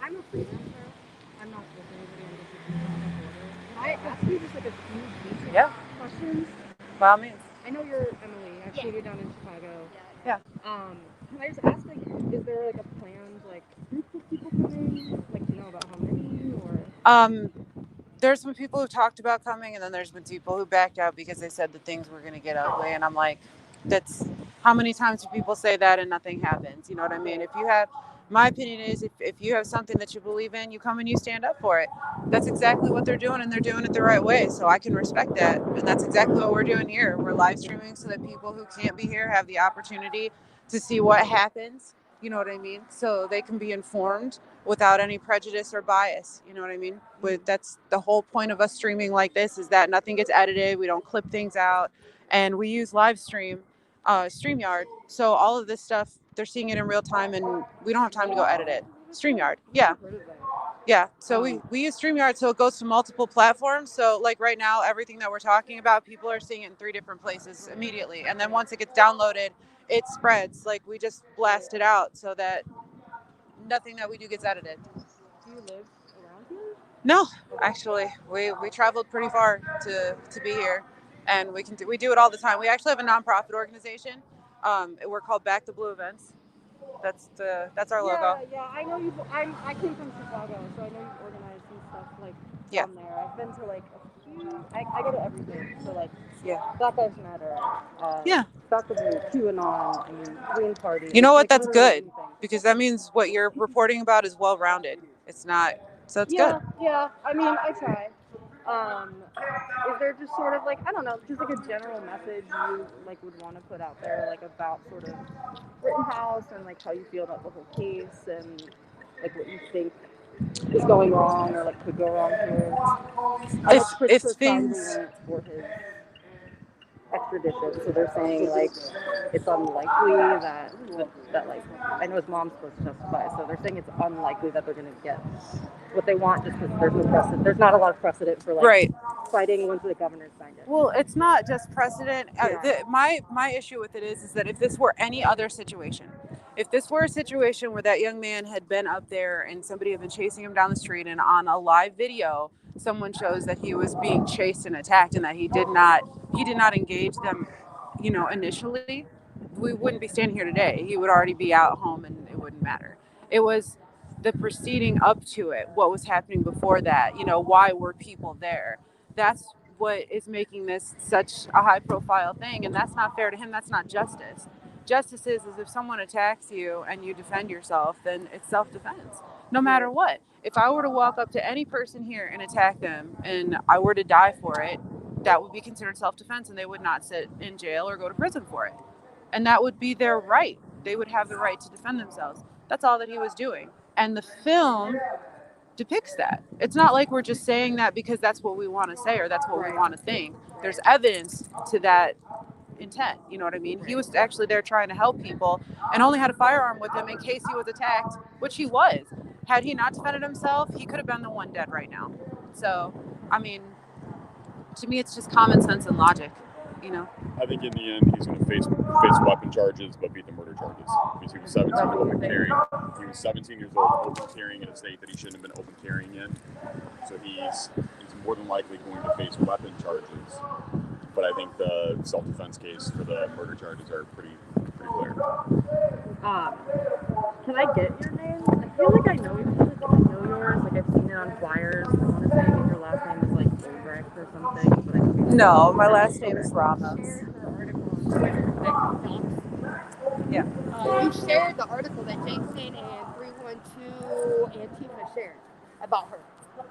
I'm a freelancer. I'm not with anybody. I'm just a freelancer on the border. Can I ask you just like a few basic Yeah, questions? by all means. I know you're Emily. I've seen you down in Chicago. Yeah. Can I just ask, like, is there like a planned like group of people coming? Like, do you know about how many or? Um, there's some people who talked about coming, and then there's been people who backed out because they said that things were going to get ugly. And I'm like, that's how many times do people say that and nothing happens? You know what I mean? If you have, my opinion is, if you have something that you believe in, you come and you stand up for it. That's exactly what they're doing, and they're doing it the right way. So I can respect that. And that's exactly what we're doing here. We're live streaming so that people who can't be here have the opportunity to see what happens. You know what I mean? So they can be informed without any prejudice or bias. You know what I mean? But that's the whole point of us streaming like this, is that nothing gets edited. We don't clip things out, and we use live stream, StreamYard. So all of this stuff, they're seeing it in real time, and we don't have time to go edit it. StreamYard, yeah. Yeah, so we use StreamYard, so it goes to multiple platforms. So like right now, everything that we're talking about, people are seeing it in 3 different places immediately. And then once it gets downloaded, it spreads. Like we just blast it out so that nothing that we do gets edited. Do you live around here? No, actually, we traveled pretty far to be here, and we do it all the time. We actually have a nonprofit organization. We're called Back the Blue Events. That's our logo. Yeah. I know you. I came from Chicago, so I know you've organized some stuff like Yeah, down there. I've been to like a few. I go to everything. So like yeah, Black Lives Matter, yeah. Back the Blue, QAnon, I mean Green Party. You know what? Like That's literally good, anything. because that means what you're reporting about is well rounded. It's not, so it's good. Yeah. I mean, I try. Is there just sort of like I don't know, just like a general message you like would want to put out there, like about sort of Rittenhouse and like how you feel about the whole case and like what you think is going wrong or like could go wrong here? I know If CRISPR finally things, went for his extradition, so they're saying like it's unlikely that like I know his mom's supposed to testify, so they're saying it's unlikely that they're gonna get what they want just because there's no precedent. There's not a lot of precedent for like right. fighting once the governor signed it. Well, it's not just precedent. Yeah. My issue with it is that if this were any other situation, if this were a situation where that young man had been up there and somebody had been chasing him down the street, and on a live video someone shows that he was being chased and attacked, and that he did not engage them, initially, we wouldn't be standing here today. He would already be out home, and it wouldn't matter. It was the proceeding up to it, what was happening before that, why were people there? That's what is making this such a high profile thing, and that's not fair to him. That's not justice. Justice is if someone attacks you and you defend yourself, then it's self-defense, no matter what. If I were to walk up to any person here and attack them, and I were to die for it, that would be considered self-defense, and they would not sit in jail or go to prison for it, and that would be their right. They would have the right to defend themselves. That's all that he was doing, and the film depicts that. It's not like we're just saying that because that's what we want to say or that's what we want to think. There's evidence to that intent. You know what I mean? He was actually there trying to help people and only had a firearm with him in case he was attacked, which he was. Had he not defended himself, he could have been the one dead right now. So, I mean, to me, it's just common sense and logic. You know. I think in the end he's going to face weapon charges, but beat the murder charges because he was 17 open carrying. He was 17 years old open carrying in a state that he shouldn't have been open carrying in. So he's more than likely going to face weapon charges. But I think the self-defense case for the murder charges are pretty clear. Can I get your name? I feel like I know yours. Like I've seen it on flyers. I want to say that your last name is like Ulbricht or something, but I could be No, my last name is Ramos. Yeah. You shared the article that Jason and 312 Antifa shared about her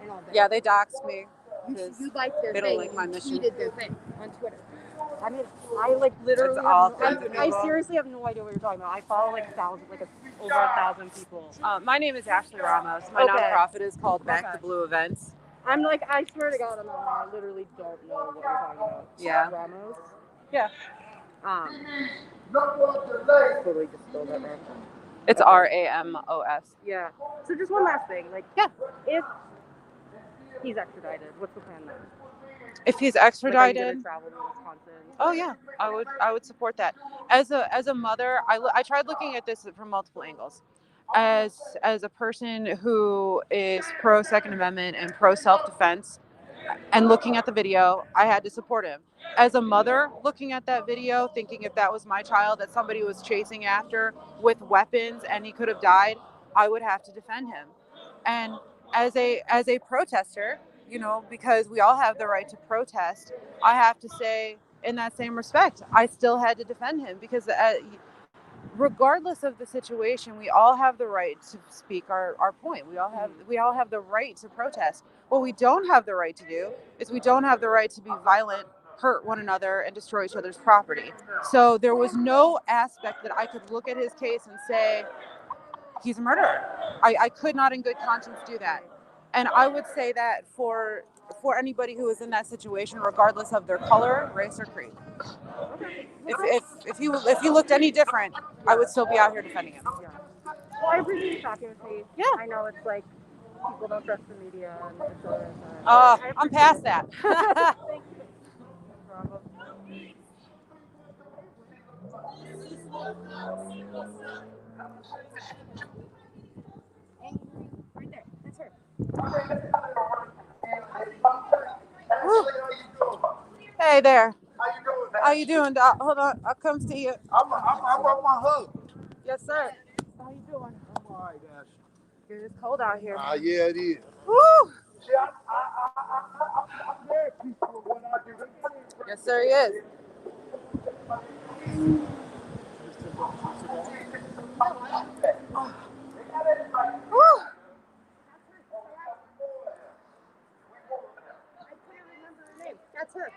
and all that. Yeah, they doxed me. You liked their They don't thing. like my You mission. tweeted their thing on Twitter. I mean, I like literally. It's all I seriously have no idea what you're talking about. I follow like over 1,000 people. My name is Ashley Ramos. My nonprofit is called Back the Blue Events. I'm like, I swear to God, I'm not. I literally don't know what you're talking about. Yeah. Ramos. Yeah. Totally just spelled that wrong. It's Ramos. Yeah. So just one last thing, like, Yeah. If he's extradited, what's the plan then? If he's Like, are you extradited, gonna travel to Wisconsin? oh yeah, I would support that. As a mother, I tried looking at this from multiple angles. as a person who is pro Second Amendment and pro self-defense and looking at the video, I had to support him. As a mother looking at that video, thinking if that was my child that somebody was chasing after with weapons and he could have died, I would have to defend him. And as a protester, you know, because we all have the right to protest, I have to say in that same respect, I still had to defend him because regardless of the situation, we all have the right to speak our point. We all have the right to protest. What we don't have the right to do is we don't have the right to be violent, hurt one another, and destroy each other's property. So there was no aspect that I could look at his case and say, he's a murderer. I could not in good conscience do that. And I would say that for anybody who is in that situation, regardless of their color, race, or creed. If he looked any different, I would still be out here defending him. Yeah. Well, I appreciate you talking with me. Yeah. I know it's like people don't trust the media and it's I'm past that. Thank you. No problem. Right there. That's her. Hey there. How you doing? How you doing, Doc? Hold on. I'll come see you. I'm on my hug. Yes, sir. How you doing? I'm all right, Ash. It's cold out here. Yeah, it is. Woo! See, I'm very peaceful when I do. Yes, sir, he is. Woo! That's her.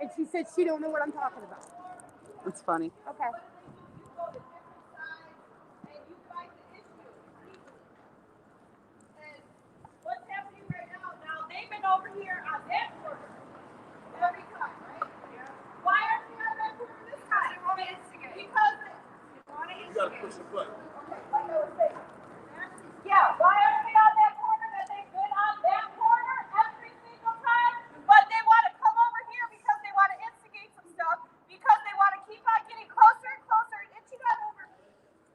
And she said she don't know what I'm talking about. That's funny. Okay. What's happening right now? Now they've been over here on that corner every time, right? Yeah. Why aren't we on that corner this time? They want to instigate. Because they want to instigate. You gotta push the button. Okay, like I was saying. Yeah, why aren't we on that corner that they've been on that corner every single time? But they want to come over here because they want to instigate some stuff, because they want to keep on getting closer and closer and inching on over.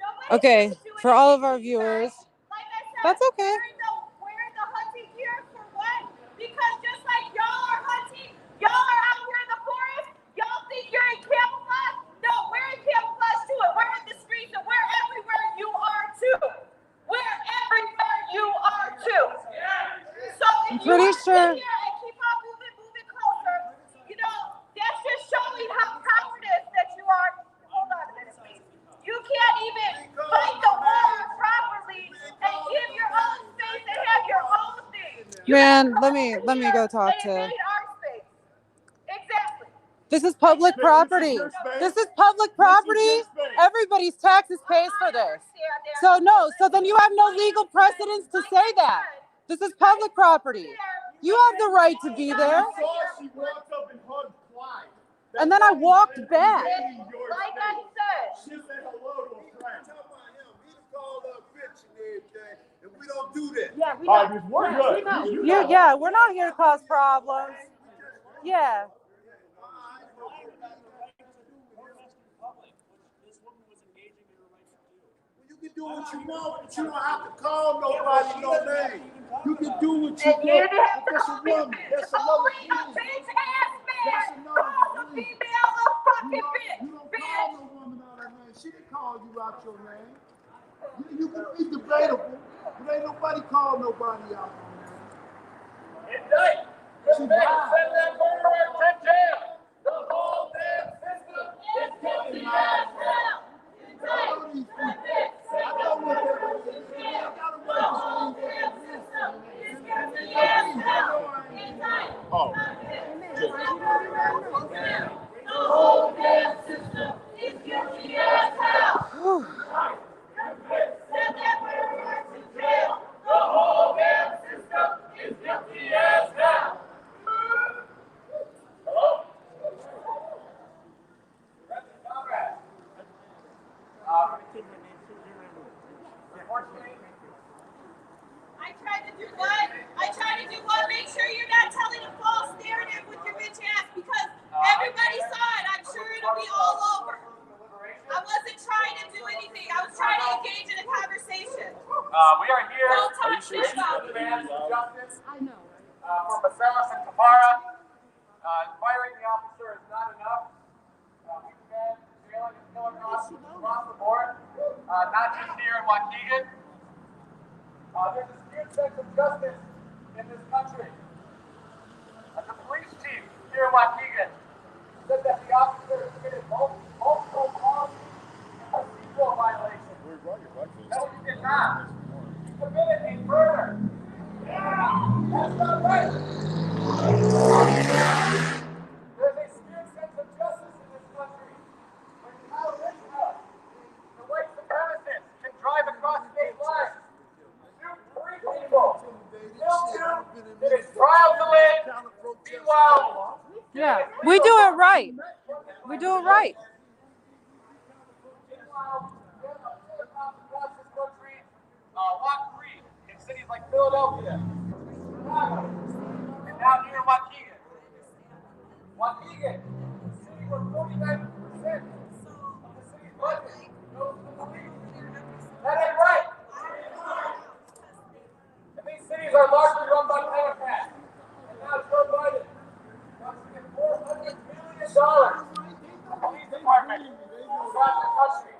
Nobody Okay, is doing for all of anything our to viewers, say. Like I said, that's okay. wearing the hunting gear for what? Because just like y'all are hunting, y'all are out here in the forest, y'all think you're in camouflage? No, we're in camouflage too, and we're in the streets, and we're everywhere you are too. We're everywhere you are too. So if you pretty want to sure- sit here and keep on moving closer, you know, that's just showing how cowardice that you are. Hold on a minute, please. You can't even fight the war properly and give your own space and have your own thing. You Man, gotta let come me over go here talk and to. invade our space. Exactly. This is public property. This is public property. Everybody's taxes pays for this. So no, so then you have no legal precedence to say that. This is public property. You have the right to be there. She walked up and hugged twice. And then I walked back. Like I said. She said hello to a friend. Talk about him. He called her a bitch and everything, and we don't do that. Yeah, we All know. right, we're good. You know. Yeah, we're not here to cause problems. Yeah. You can do what you want, but you don't have to call nobody no name. You can do what you want. That's a woman. That's another Only a thing. bitch ass That's man another calls a thing. female a fucking You bitch. don't call Bitch. no woman out her name. She didn't call you out your name. You can be debatable, but ain't nobody call nobody out her name. She lied. Oh. Whew. I tried to do what? I tried to do what? Make sure you're not telling a false narrative with your bitch ass because everybody saw it. I'm sure it'll be all over. I wasn't trying to do anything. I was trying to engage in a We are here Are you sure she's not to being demand loud? justice I know. for Maselas and Kapara. Firing the officer is not enough. We demand jailing and killing across the board, not just here in Waukegan. There's a skewed sense of justice in this country. The police chief here in Waukegan said that the officer committed multiple policy and procedural violations. Where brought your breakfast? No, he did not. He committed a murder. That's not right. There's a skewed sense of justice in this country. When Kyle Rittenhouse, the white supremacist, can drive across state lines, shoot 3 people, kill 2, get his trial delayed. Meanwhile, Yeah, we do it right. We do it right. across this country, walk free in cities like Philadelphia, Chicago, and now here in Waukegan. Waukegan, the city where 49% of the city's budget goes to the police. That ain't right. And these cities are largely run by Democrats. And now Joe Biden wants to give $400 million to the police department across the country.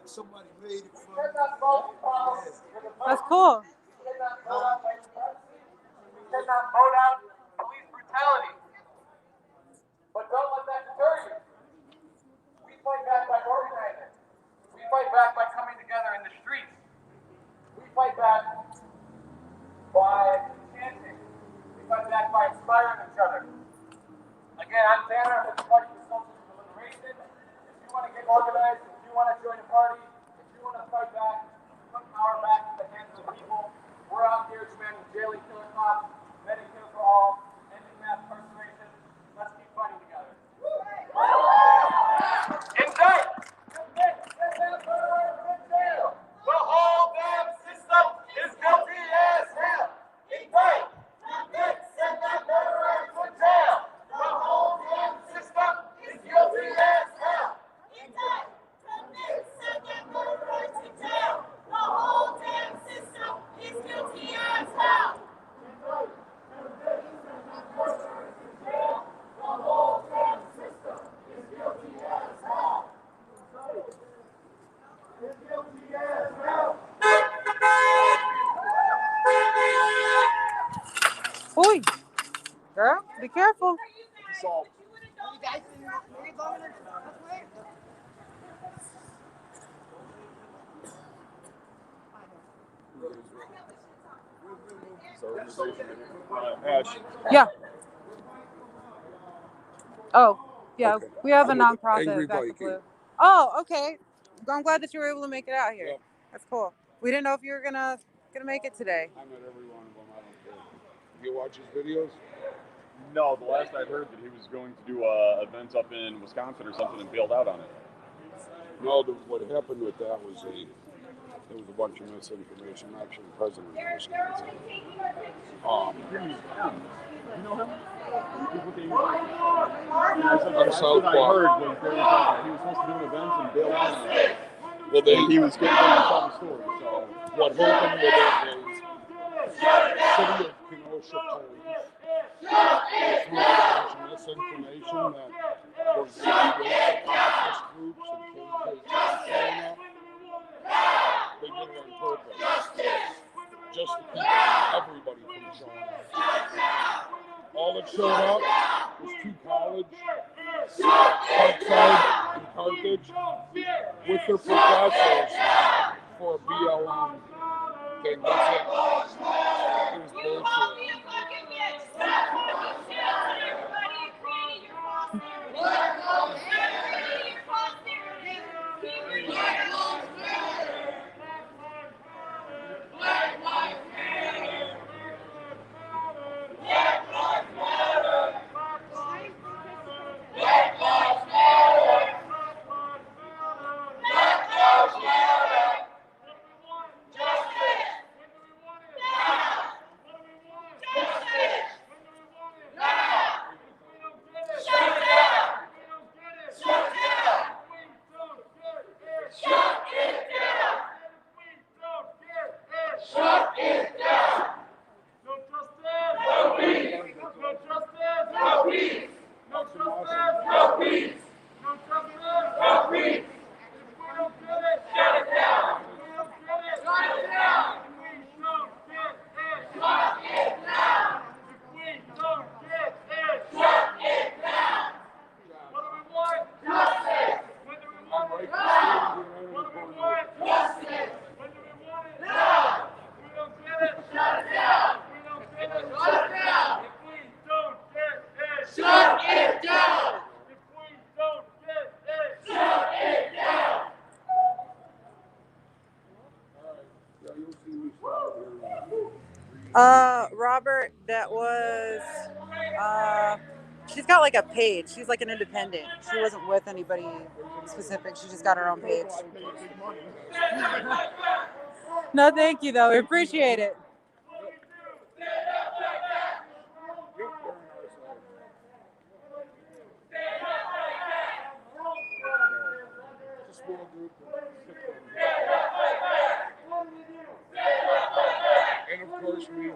Somebody made it from. Cannot solve these problems. That's cool. Cannot vote out white supremacy. Cannot vote out police brutality. But don't let that deter you. We fight back by organizing. We fight back by coming together in the streets. We fight back by chanting. We fight back by inspiring each other. Again, I'm Tanner with the Party for Social Liberation. If you want to get organized, if you want to join a party, if you want to fight back, put power back in the hands of the people, we're out here demanding jailing killer cops, Medicare for all, ending mass incarceration. Let's keep fighting together. Indict! Commit! Send that murderer to jail! The whole damn system is guilty as hell! Indict! Commit! Send that murderer to jail! The whole damn system is guilty as hell! Indict, commit, send that murderer to jail. The whole damn system is guilty as hell. Oi, girl, be careful. So, You guys think where you going? That's weird. Ash, Yeah. Oh, yeah. Okay. We have a I'm with nonprofit. Angry Back to Viking. Blue. Oh, okay. I'm glad that you were able to make it out here. Yep. That's cool. We didn't know if you were gonna make it today. I'm at every one of them. I don't care. You watch his videos? no, the last I heard that he was going to do events up in Wisconsin or something and bailed out on it. No, what happened with that was there was a bunch of misinformation. I'm actually the president of Wisconsin. You know him? He's with the On South I heard was there was he was supposed to do an event and bailed out on it. Well, And he was getting ready to tell the story. So what happened with it was the city of Kenosha Police threw a bunch of misinformation that was separatist groups and KKK showing up. They did it on purpose, just to keep everybody from showing up. All that showed up was 2 colleges, Parkside and Carthage, with their professors for a BLM thing. That's it. It was You called bullshit. me a fucking bitch. Stop fucking shouting at everybody and creating your false narrative. Stop creating your false narrative. Keep your narrative. Black Lives Matter. Black Lives Matter. Black Lives Matter. Black Lives Matter. Justice. Now. Robert, that was, she's got like a page. She's like an independent. She wasn't with anybody specific. She just got her own page. No, thank you, though. We appreciate it. It's a small group. And of course, me. Is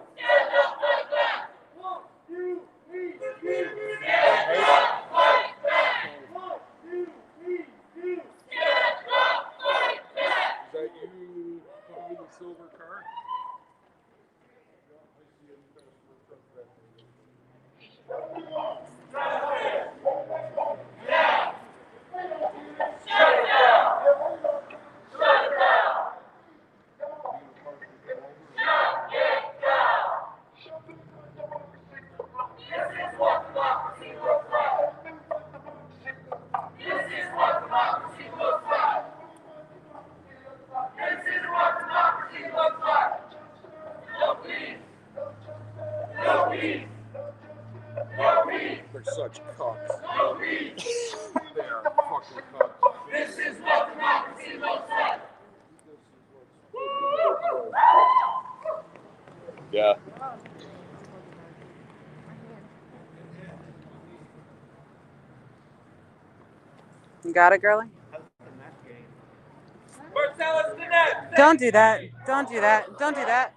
that you behind the silver car? They're such cocks. They are fucking cocks. This is what democracy looks like. Yeah. You got it, girlie? Don't do that. Don't do that. Don't do that.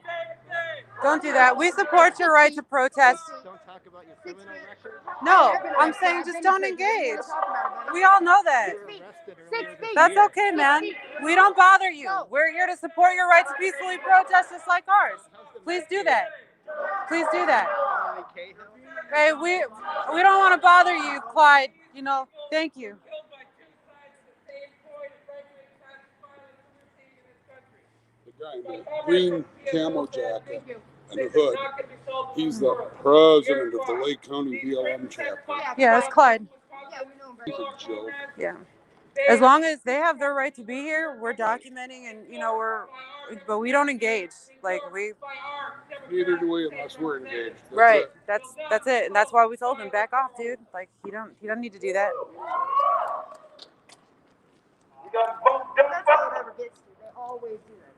Don't do that. We support your right to protest. Don't talk about your criminal record. No, I'm saying just don't engage. We all know that. That's okay, man. We don't bother you. We're here to support your right to peacefully protest just like ours. Please do that. Please do that. Hey, we don't want to bother you, Clyde. You know, thank you. The guy in the green camo jacket and the hood, he's the president of the Lake County BLM chapter. Yeah, it's Clyde. He's a joke. Yeah. As long as they have their right to be here, we're documenting, and you know but we don't engage. Like Neither do we unless we're engaged. That's right. it. That's it, and that's why we told him back off, dude. Like you don't need to do that. That's all it ever gets to. They always do that.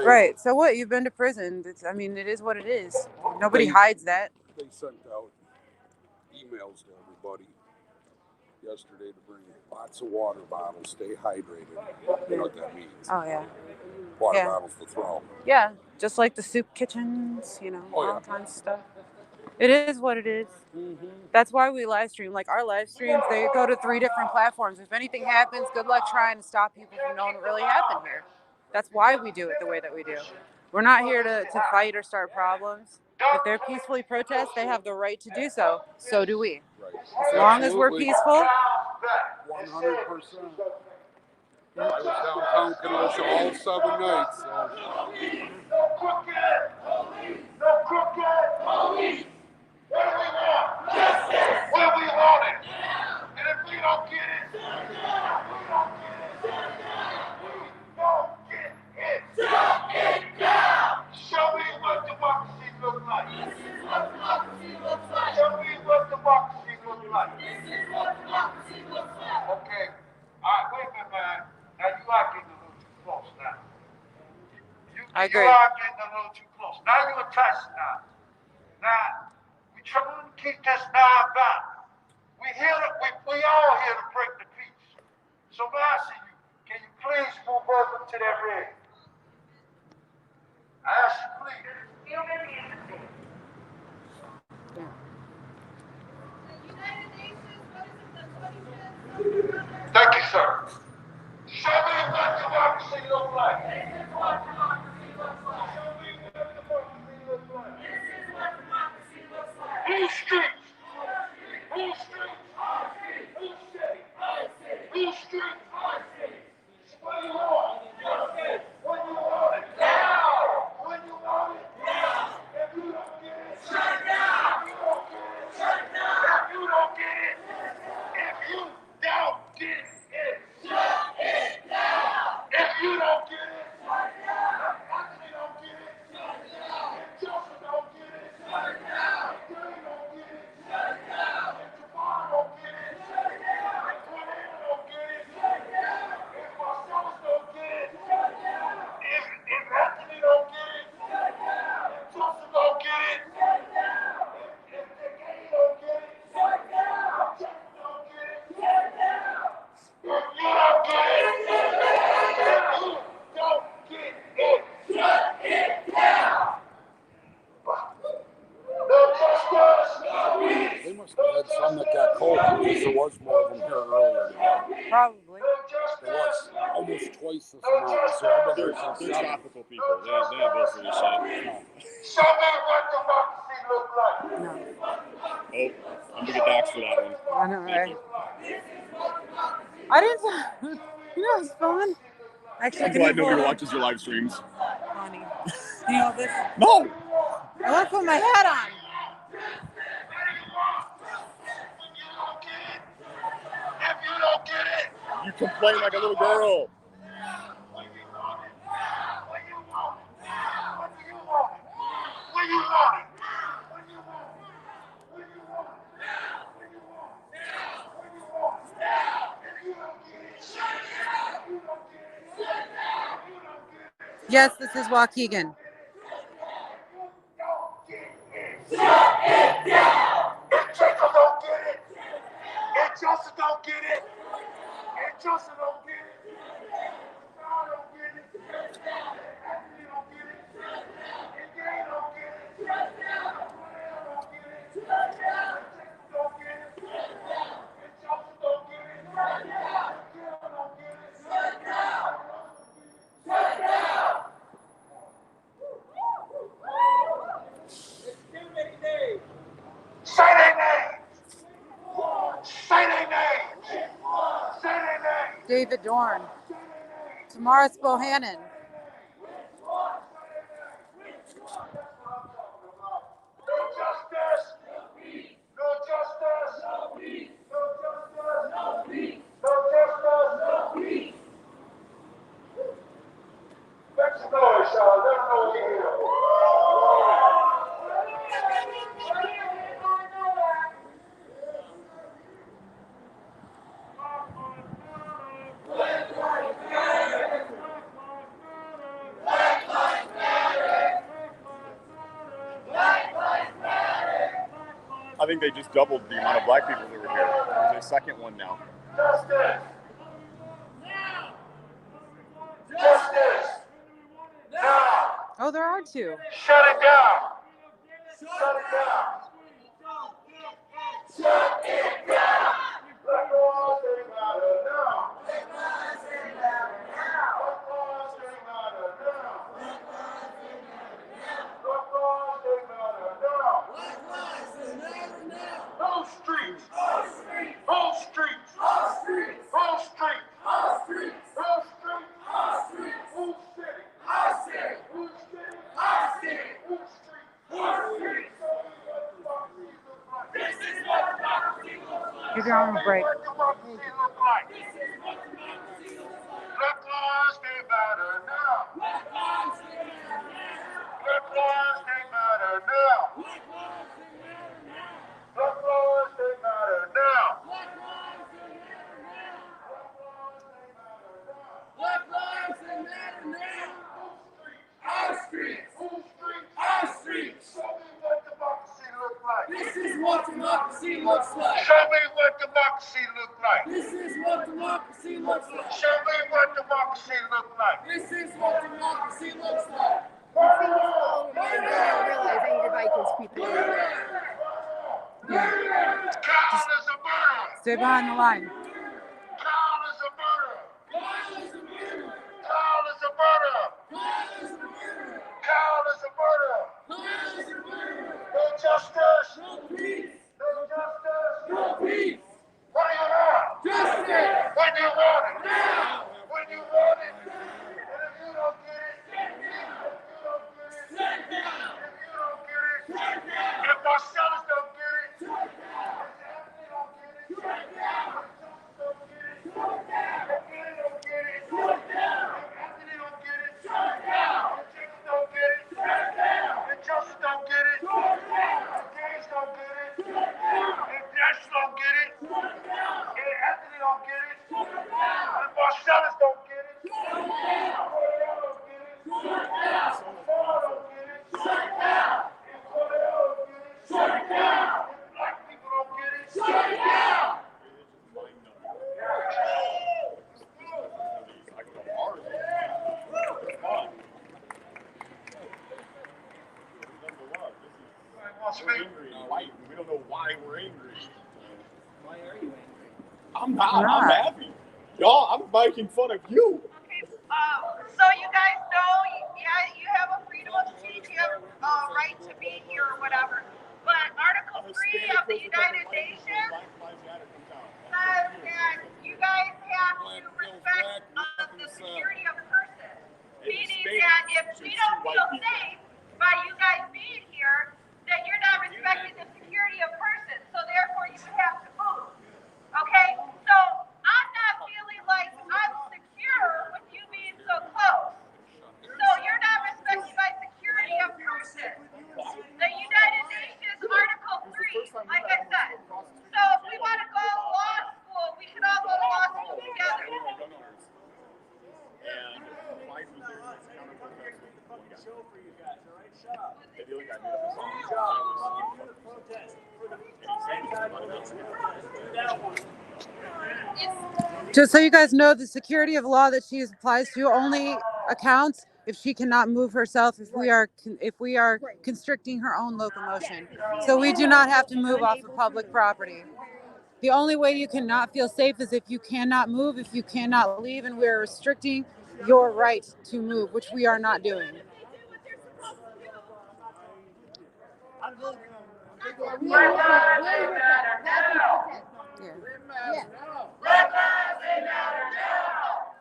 Right. So what? You've been to prison. I mean, it is what it is. Nobody hides that. They sent out emails to everybody yesterday to bring lots of water bottles, stay hydrated. You know what that means. Oh, yeah. Water Yeah. bottles to throw. Yeah. Just like the soup kitchens, all kinds of stuff. It is what it is. Mm-hmm. That's why we live stream. Like our live streams, they go to 3 different platforms. If anything happens, good luck trying to stop people from knowing what really happened here. That's why we do it the way that we do. We're not here to fight or start problems. If they're peacefully protest, they have the right to do so. So do we. Right. As long as we're peaceful. 100%. I was downtown Kenosha all 7 nights. So. No crooked police. What do we want? Justice. What do we want it? And if we don't get it, we don't get it. Shut it down. Show me what democracy looks like. This is what democracy looks like. Show me what democracy looks like. This is what democracy looks like. Okay. All right, wait a minute, man. Now you are getting a little too close now. I agree. You are getting a little too close. Now you're attached now. Now, we try to keep this now back. We all here to break the peace. So when I see you, can you please move over to that red? I ask you please. Thank you, sir. Show me what democracy looks like. This is what democracy looks like. Show me what democracy looks like. This is what democracy looks like. Whose streets? Whose streets? Our streets. Whose city? Our city. Whose streets? Our city. What do you want? Justice. When you want it? Now. When you want it? Now. If you don't get it, shut it down. If you don't get it, shut it down. If you don't get it, if you don't get it, shut it down. If you don't get it, shut it down. was more of them here earlier today. Probably. There was almost twice this amount. So I've been They're, here since they're 7. topical people. They ain't vote for this shit. Show me what democracy looks like. No. Oh, I'm gonna get doxxed for that one. I know, Thank right? you. I didn't. You know what's fun? Actually, I'm can glad you nobody pull it? watches your live streams. Funny. You know this? No! I want to put my hat on. If you don't get it, You complain like a little girl. what do you want? What do you want? What do you want? What do you want? What do you want? What do you want? What do you want? What do you want? If you don't get it, if you don't get it, if you don't get it, Yes, this is Waukegan. if Jacob don't get it, if Joseph don't get it, if Joseph don't get it, if Paul don't get it, if Anthony don't get it, if Gay don't get it, if Cornell don't get it, if Jacob don't get it, if Joseph don't get it, if Gil don't get it, say their names. Say their names. Say their names. David Dorn. Tamaris Bohannon. No justice. No justice. No justice. No justice. Make some noise, y'all. Let them know we're here. I think they just doubled the amount of black people that were here. There's a second one now. Justice. Justice. Now. Oh, there are two. Shut it down. Shut it down. Shut it down. Black laws, they matter now. Black laws, they matter now. Black laws, they matter now. Black laws, they matter now. Whole streets. Whole streets. Whole streets. Whole streets. Whole streets. Whole streets. Whole streets. Whole streets. Whole city. Whole city. Whole city. Whole city. Whole street. Whole street. This is what democracy looks like. Give your arm a break. What democracy looks like. Black laws, they matter now. Black laws, they matter now. Black laws, they matter now. Black lives, they matter now. Our streets. Whose streets? Our streets. Show me what democracy looks like. This is what democracy looks like. Show me what democracy looks like. This is what democracy looks like. Show me what democracy looks like. This is what democracy looks like. Realizing the Vikings people are there. Kyle is a murderer. Stay behind the line. Kyle is a murderer. Kyle is a murderer. Kyle is a murderer. No justice. No peace. No justice. No peace. What do you want? Justice. When you want it. Now. When you want it. And if you don't get it. If you don't get it. Shut down. If you don't get it. Shut down. If Marcellus don't get it. Shut down. If Anthony don't get it. Shut down. If Joseph don't get it. Shut down. If Gay don't get it. Shut down. If Anthony don't get it. Shut down. If Jacob don't get it. Shut down. If Joseph don't get it. Shut down. If Gaines don't get it. Shut down. If Dash don't get it. Shut down. If Anthony don't get it. Shut down. If Marcellus don't get it. Shut down. If Cornell don't get it. Shut down. If Paul don't get it. Shut down. If Cornell don't get it. Shut down. If black people don't get it. Shut down. Wants me. We're angry and white. We don't know why we're angry. Why are you angry? I'm not. You're I'm not. happy. Y'all, I'm making fun of you. Okay, so you guys know, yeah, you have a freedom of speech, you have a right to be here or whatever. But Article 3 of the United Nations says that you guys have to respect the security of persons. Meaning that if we don't feel safe by you guys being here, then you're not respecting the security of persons. So therefore you would have to move. Okay? So I'm not feeling like I'm secure with you being so close. So you're not respecting my security of persons. The United Nations Article 3, like I said. So if we want to go to law school, we can all go to law school together. Just so you guys know, the security of law that she applies to only accounts if she cannot move herself, if we are constricting her own locomotion. So we do not have to move off of public property. The only way you cannot feel safe is if you cannot move, if you cannot leave, and we're restricting your right to move, which we are not doing. Yeah. Black lives they matter now.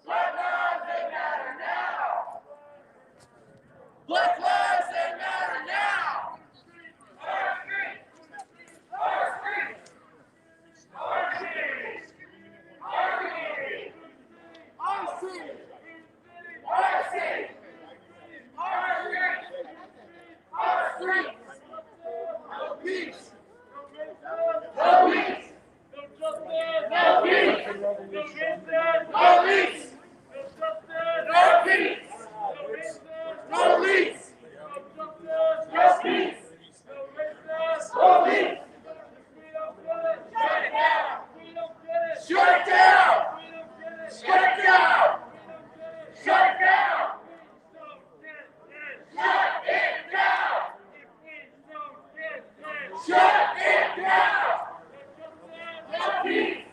Black lives they matter now. Black lives they matter now. Our streets. Our streets. Our communities. Our communities. Our city. Our city. Our streets. Our streets. No peace. No peace. No peace. No peace. No peace. No peace. No peace. No peace. Shut it down. Shut it down. Shut it down. Shut it down. Shut it down. No peace.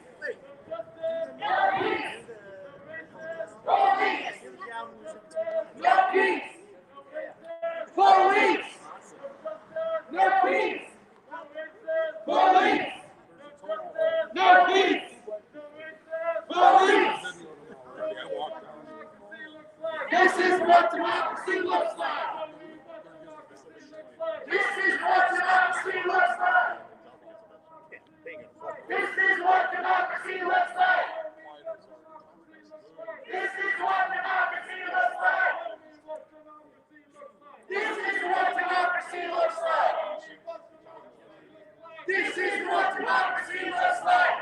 No peace. No peace. No peace. Police. No peace. Police. No peace. Police. This is what democracy looks like. This is what democracy looks like. This is what democracy looks like. This is what democracy looks like. This is what democracy looks like. This is what democracy looks like.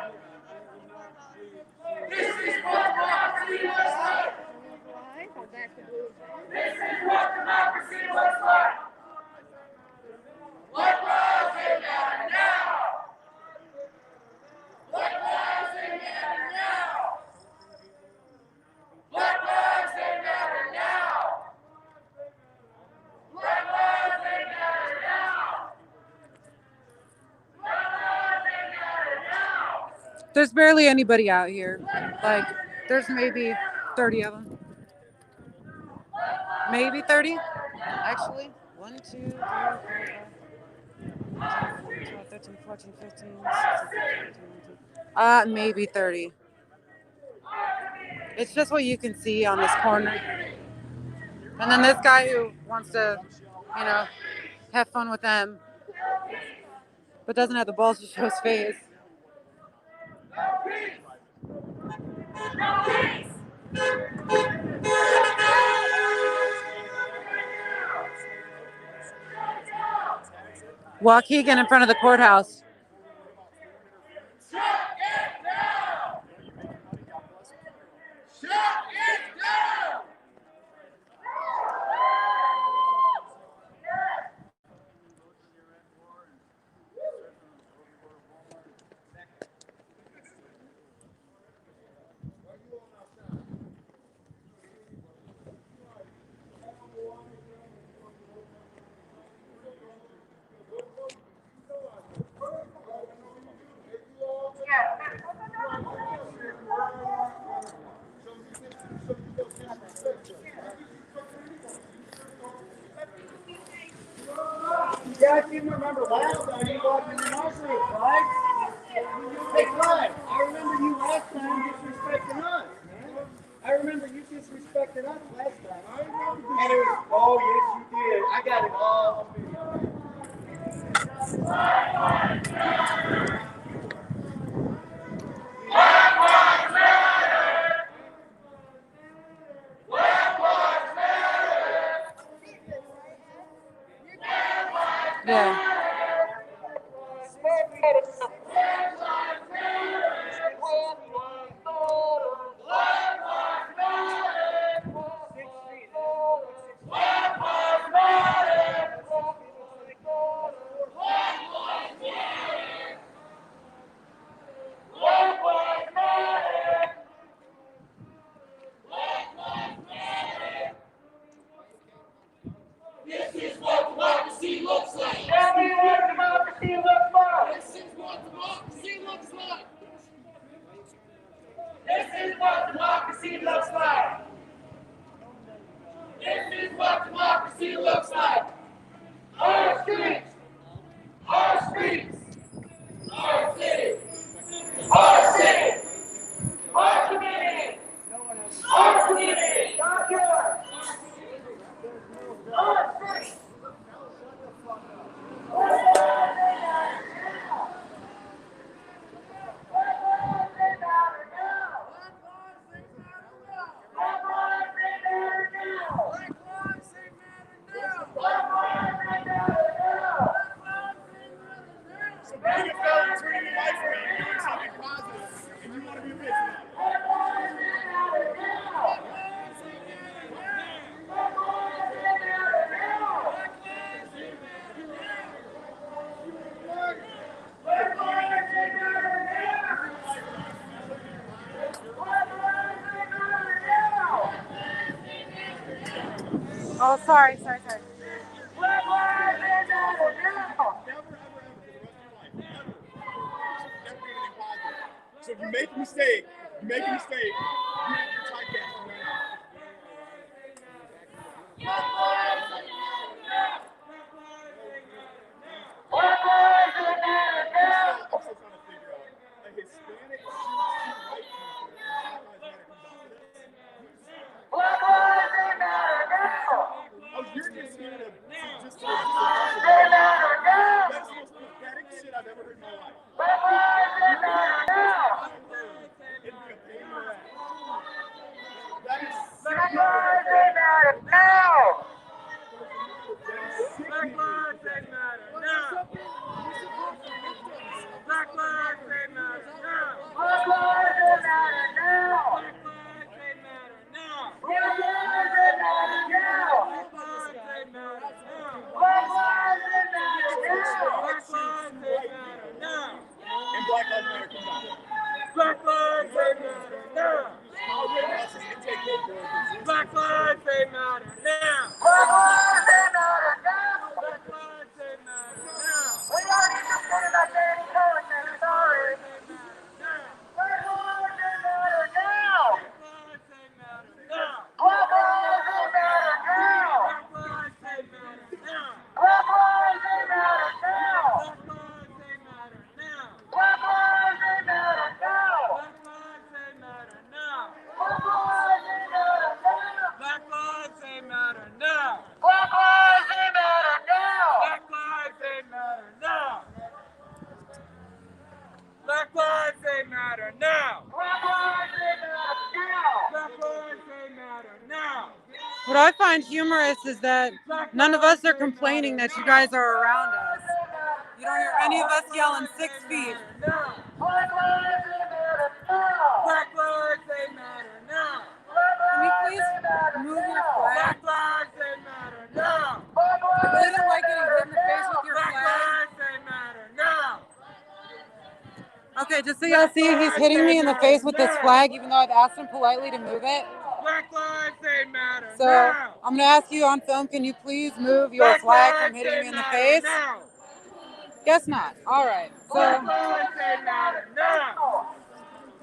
This is what democracy looks like. This is what democracy looks like. Black lives they matter now. Black lives they matter now. Black lives they matter now. Black lives they matter now. Black lives they matter now. There's barely anybody out here. Like, there's maybe 30 of them. Maybe 30, actually. 1, 2, 3, 4, 5, 12, 13, 14, 15, 16, 17, maybe 30. It's just what you can see on this corner. And then this guy who wants to, have fun with them, but doesn't have the balls to show his face. Waukegan in front of the courthouse. Shut it down. Shut it down. Yeah, I can remember last time you walked in the nursery, Clyde. Hey, Clyde, I remember you last time disrespecting us, man. I remember you disrespected us last time. And it was, oh, yes, you did. I got it all on video. Yeah. This is what democracy looks like. Tell me what democracy looks like. This is what democracy looks like. This is what democracy looks like. This is what democracy looks like. Our streets. Our streets. Our city. Our city. Our community. Our community. Not yours. Our streets. Oh, sorry. Black lives matter now. So if you make a mistake, you have to typecast on that. Black lives matter now. I'm still trying to figure out. A Hispanic shoots two white people. Black lives matter now. Oh, you're just here to just They matter now. That's the most pathetic shit I've ever heard in my life. Black lives matter now. It'd be a pain in the ass. That is Black lives matter now. Black lives matter now. Black lives matter now. Black lives matter now. Black lives matter now. Black lives matter now. And Black Lives Matter comes out. Black lives matter now. Black Lives matter now. Black lives matter now. We don't need to put it up there any color, sorry. Black lives matter now. Black lives matter now. Black lives matter now. Black lives matter now. Black lives matter now. Black lives matter now. Black lives matter now. Black lives matter now. Black lives matter now. Black lives matter now. Black lives matter now. What I find humorous is that none of us are complaining that you guys are around us. You don't hear any of us yelling 6 feet. Now. Black lives matter now. Black lives matter now. Can you please move your flag? Black lives matter now. I really don't like getting hit in the face with your Black flag. lives matter now. Okay, just so y'all see, he's hitting me in the face with this flag, even though I've asked him politely to move it. Black lives matter So now. I'm gonna ask you on film, can you please move your Black flag from lives hitting me in the matter face? now. Guess not. All right. Black So, lives matter now.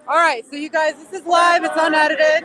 all right. So you guys, this is live. It's unedited.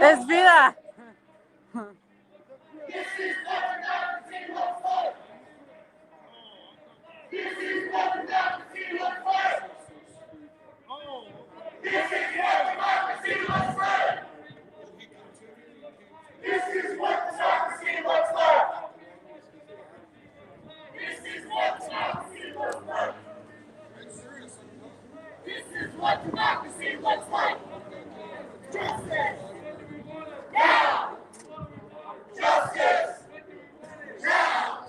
Es vida. This is what democracy looks like. This is what democracy looks like. This is what democracy looks like. This is what democracy looks like. This is what democracy looks like. This is what democracy looks like. Justice. Now. Justice. Now.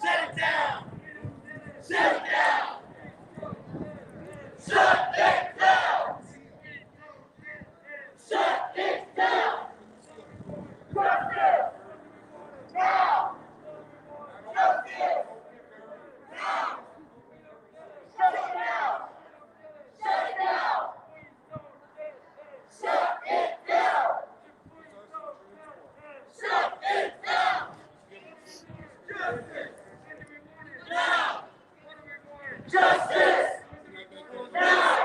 Shut it down. Shut it down. Shut it down. Shut it down. Justice. Now. Justice. Now. Shut it down. Shut it down. Shut it down. Shut it down. Justice. Now. Justice. Now.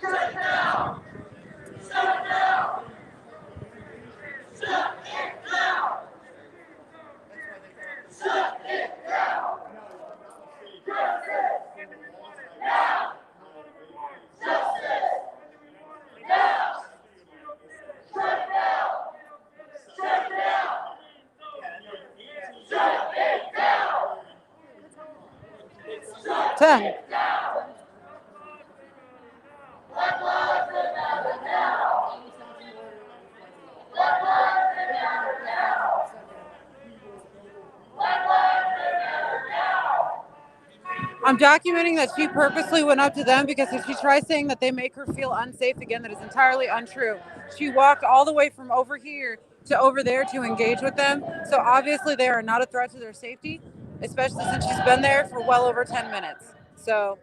Shut it down. Shut it down. Shut it down. Shut it down. Justice. Now. Justice. Now. Shut it down. Shut it down. Shut it down. Ten. Black lives matter now. Black lives matter now. Black lives matter now. I'm documenting that she purposely went up to them because if she tries saying that they make her feel unsafe again, that is entirely untrue. She walked all the way from over here to over there to engage with them. So obviously they are not a threat to their safety, especially since she's been there for well over 10 minutes. So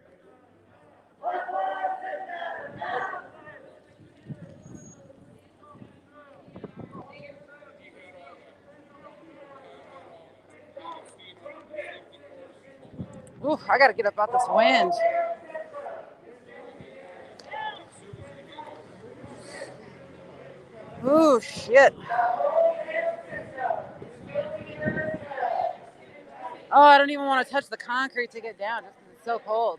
ooh, I gotta get up out this wind. Ooh, shit. Oh, I don't even want to touch the concrete to get down just because it's so cold.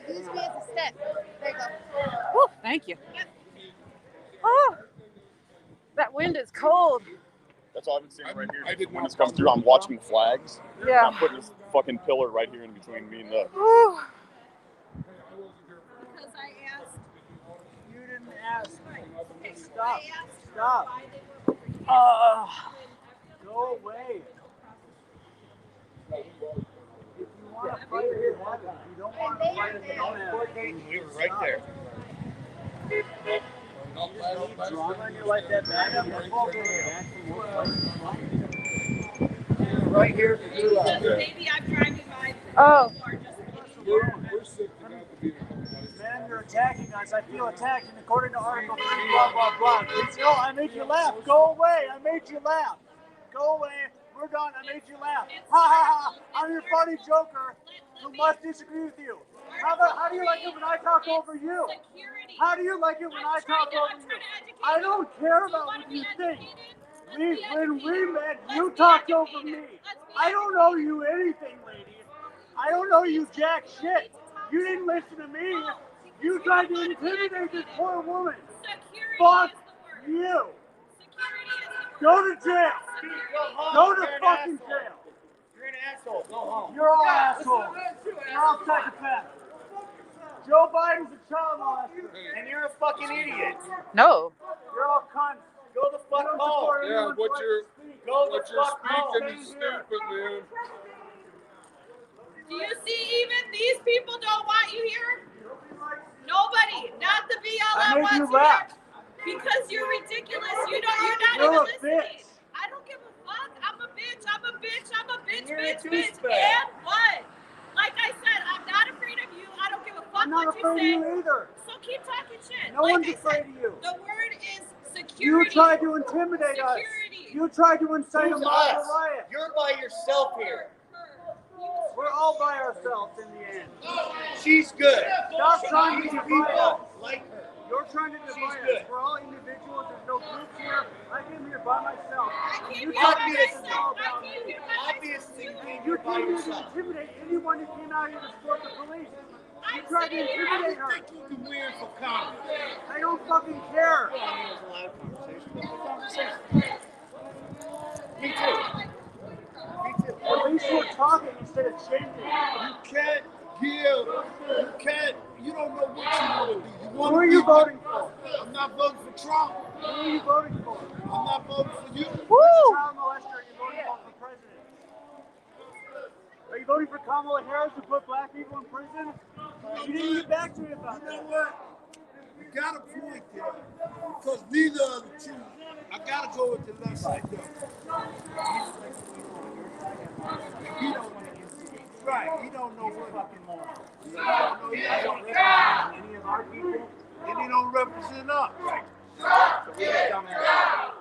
Here, use me as a step. There you go. Whew, thank you. Oh, that wind is cold. That's all I've been seeing right here. When it's coming through, I'm watching the flags. Yeah. I'm putting this fucking pillar right here in between me and the. Whew. Because I asked. You didn't ask. Hey, stop. Stop. Go away. If you want to fight, you have it. If you don't want to fight, you don't have it. We were right there. Drama in your life that bad? Right here to do Maybe I'm driving by. Oh. Man, you're attacking us. I feel attacked. And according to Article 3, blah, blah, blah. No, I made you laugh. Go away. I made you laugh. Go away. We're done. I made you laugh. Ha ha ha. I'm your funny joker who must disagree with you. How do you like it when I talk over you? How do you like it when I talk over you? I don't care about what you think. When we met, you talked over me. I don't know you anything, lady. I don't know you jack shit. You didn't listen to me. You tried to intimidate this poor woman. Fuck you. Go to jail. Go to fucking jail. You're an asshole. Go home. You're all assholes. You're all psychopaths. Joe Biden's a child molester. And you're a fucking idiot. No. You're all cunts. Go the fuck home. Yeah, what you're speaking is stupid, man. Do you see even these people don't want you here? Nobody. Not the BLM wants you here. Because you're ridiculous. You're not You're even a listening. bitch. I don't give a fuck. I'm a bitch. I'm a bitch. I'm a bitch. You're a Bitch. douchebag. And what? Like I said, I'm not afraid of you. I don't give a fuck I'm not what you afraid say. of you either. So keep talking shit. No like one's I afraid said, of you. The word is You security. tried to intimidate us. Security. You tried to incite a Who's mob us? riot. You're by yourself here. We're all by ourselves in the end. She's good. Stop trying to These divide us. people like her. You're trying to divide us. We're all individuals. There's no groups here. I came here by myself. You tried to make this all about me. Obviously, you came You here by came here to yourself. intimidate anyone who came out here to support the police. You tried to intimidate her. You can wear for Congress. I don't fucking care. Well, I mean, there's a lot of conversations. Me too. Me too. At least we're talking instead of changing. You don't know what you want to be. Who are you voting for? I'm not voting for Trump. Who are you voting for? I'm not voting for you. Which child molester are you voting for president? Are you voting for Kamala Harris to put black people in prison? You didn't get back to me about You know that. what? You got a point there. Because neither of the two, I got to go with the left side though. He don't want to instigate. Right. He don't know what fucking more. He don't represent any of our people, and he don't represent us. Right. So we're the dumbass.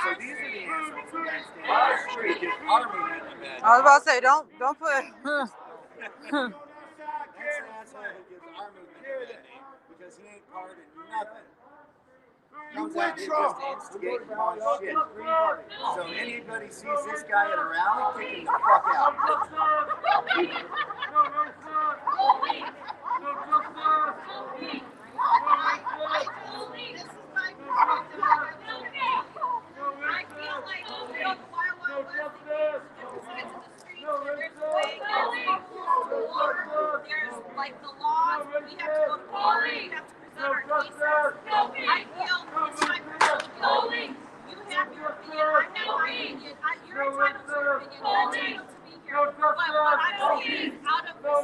So these are the assholes who guys stand on the street get army in the bed. I was about to say, don't put. That's the asshole who gives army the name because he ain't part of nothing. Comes out here just to instigate and cause shit. So anybody sees this guy at a rally, kick him the fuck out. There's like the laws, we have to go to court, we have to present our cases. I feel it's time for voting. You have your opinion, I'm not buying it. You're entitled to your opinion, you're entitled to be here. But what I'm saying is out of respect for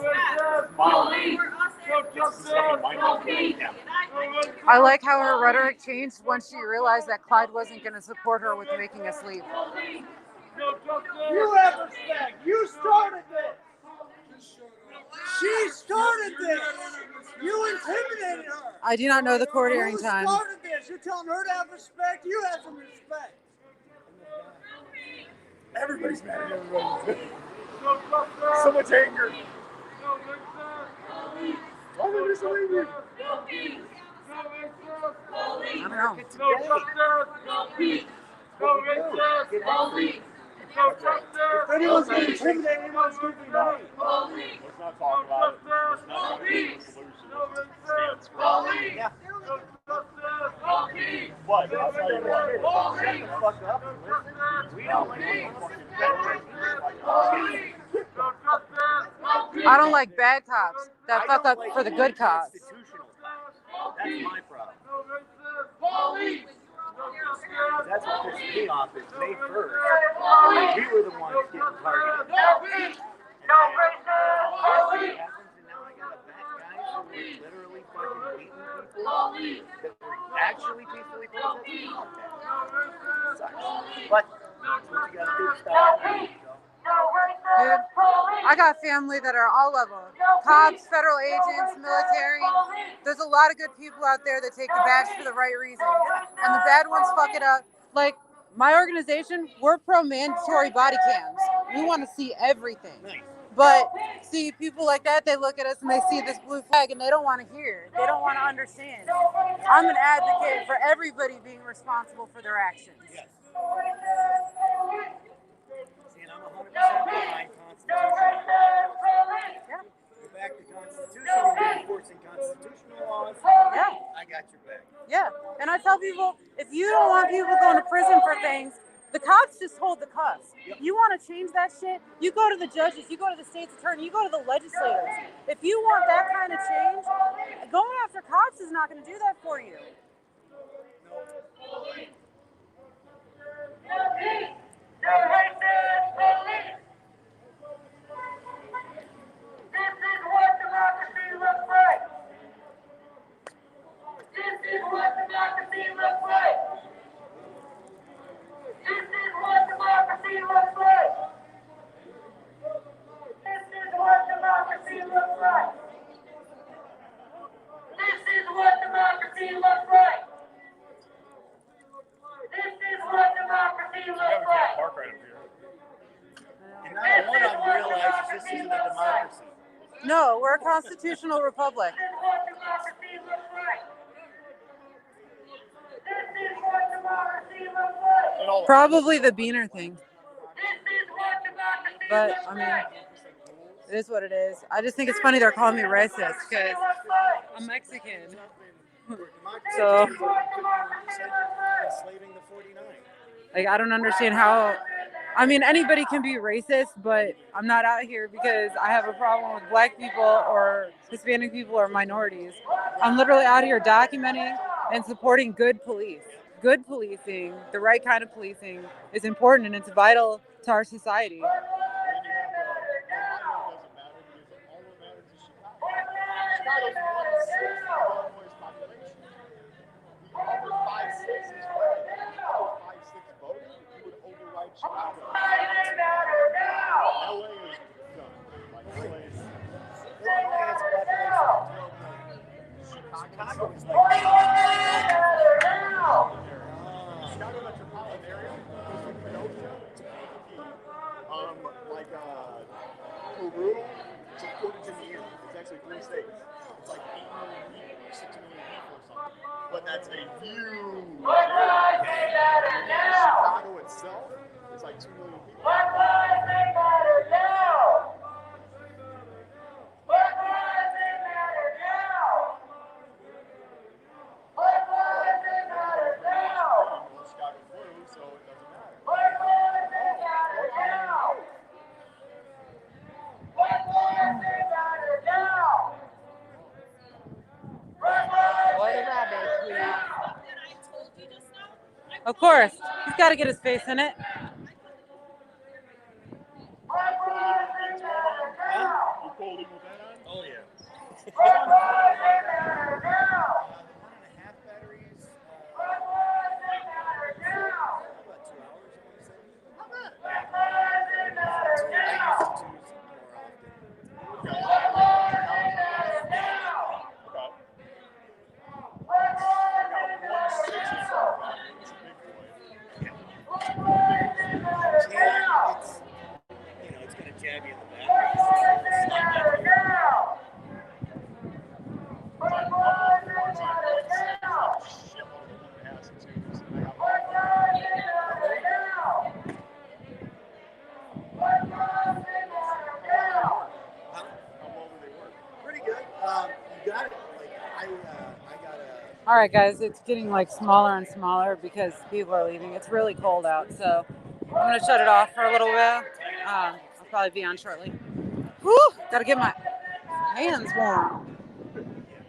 us as I like how her rhetoric changed once she realized that Clyde wasn't going to support her with making us leave. You have respect. You started this. She started this. You intimidated her. I do not know the court hearing You time. started this. You're telling her to have respect. You have some respect. Everybody's mad at everybody. So much anger. Why are they so angry? I don't know. If anyone's going to intimidate anyone's going to be me. Let's not talk about it. Let's not come to a solution. Let's stand square. Yeah. What? I'll tell you what. Shut the fuck up and listen. We don't like I don't like bad cops that fuck up for the good cops. Institutional. That's my problem. That's what pissed me off is May 1st. We were the ones getting targeted. And then happens, and now I got a bad guys who were literally fucking beating people that were actually peacefully protesting. Sucks. But that's what you gotta do to stop it. Dude, I got family that are all levels. Cops, federal agents, military. There's a lot of good people out there that take the badge for the right reasons. And the bad ones fuck it up. Like, my organization, we're pro-mandatory body cams. We want to see everything. But, see, people like that, they look at us and they see this blue flag and they don't want to hear. They don't want to understand. I'm an advocate for everybody being responsible for their actions. Yes. See, and I'm 100% behind Constitution. Yeah. Go back to Constitution, we're enforcing constitutional laws. Yeah. I got your back. Yeah. And I tell people, if you don't want people going to prison for things, the cops just hold the cuffs. You want to change that shit? You go to the judges, you go to the state's attorney, you go to the legislators. If you want that kind of change, going after cops is not going to do that for you. This is what democracy looks like. No, we're a constitutional republic. This is what democracy looks like. This is what democracy looks like. And all Probably the Beaner thing, This is what democracy but looks I mean, like. it is what it is. I just think it's funny they're calling me racist because I'm Mexican. So, Enslaving the 49. like, I don't understand how. I mean, anybody can be racist, but I'm not out here because I have a problem with black people or Hispanic people or minorities. I'm literally out here documenting and supporting good police. Good policing, the right kind of policing, is important and it's vital to our society. Chicago's 1/6 of Illinois' population. Over 5/6 is red. If you were 5/6 voting, you would override Chicago. LA is done. Like slaves. Illinois has a population of 12 million. Chicago is like Chicago metropolitan area goes from Kenosha to Kankakee. Peru to Puerto Rico. It's actually 3 states. It's like 8 million people or 6 million people or something. But that's a huge area. Chicago itself is like 2 million people. Chicago's blue, so it doesn't matter. What a rabbit, please. Of course, he's got to get his face in it. You cold even with that on? Oh, yeah. 1.5 batteries. About 2 hours, I want to say. Not bad. I use the twos more often. It's going to jab you in the back. Pretty good. You got it. I got a. All right, guys, it's getting like smaller and smaller because people are leaving. It's really cold out, so I'm gonna shut it off for a little bit. I'll probably be on shortly. Whew, gotta get my hands warm.